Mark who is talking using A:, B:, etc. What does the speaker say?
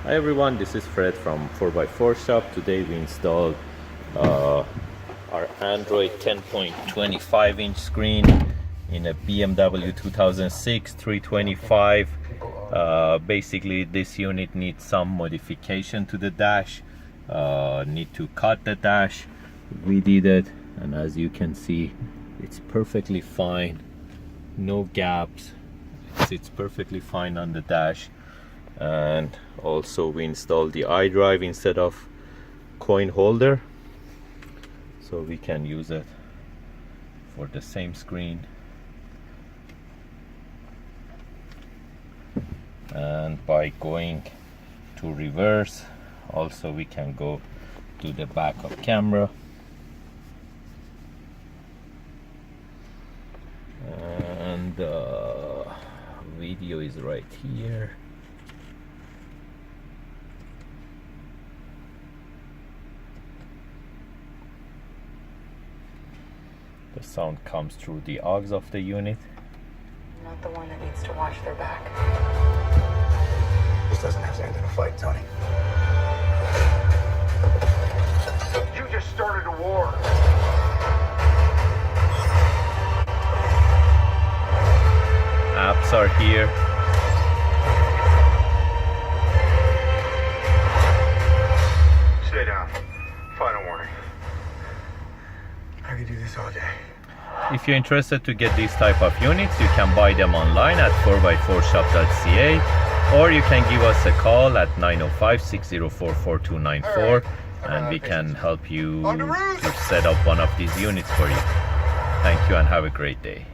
A: Hi everyone, this is Fred from 4x4 Shop. Today we installed our Android 10.25 inch screen in a BMW 2006 325. Basically this unit needs some modification to the dash. Need to cut the dash. We did it, and as you can see, it's perfectly fine. No gaps. It sits perfectly fine on the dash. And also we installed the iDrive instead of coin holder, so we can use it for the same screen. And by going to reverse, also we can go to the backup camera, and video is right here. The sound comes through the aux of the unit.
B: Not the one that needs to watch their back.
C: This doesn't have to end in a fight, Tony. You just started a war.
A: Apps are here.
C: Stay down. Final warning. I could do this all day.
A: If you're interested to get these type of units, you can buy them online at 4x4shop.ca, or you can give us a call at 905-604-4294, and we can help you to set up one of these units for you. Thank you and have a great day.